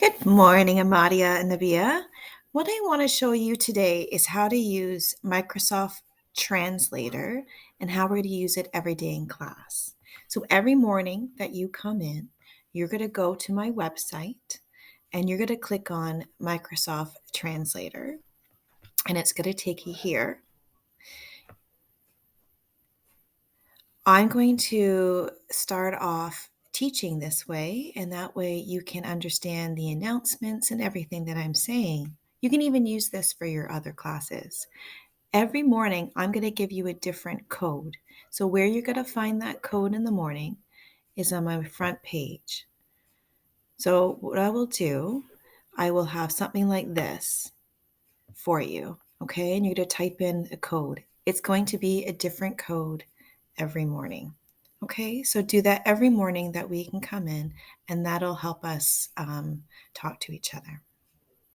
Good morning, Amadia and Nabia. What I want to show you today is how to use Microsoft Translator and how we're going to use it every day in class. So every morning that you come in, you're going to go to my website and you're going to click on Microsoft Translator and it's going to take you here. I'm going to start off teaching this way, and that way you can understand the announcements and everything that I'm saying. You can even use this for your other classes. Every morning, I'm going to give you a different code. So, where you're going to find that code in the morning is on my front page. So, what I will do, I will have something like this for you. Okay, and you're going to type in a code. It's going to be a different code every morning. Okay, so do that every morning that we can come in, and that'll help us talk to each other.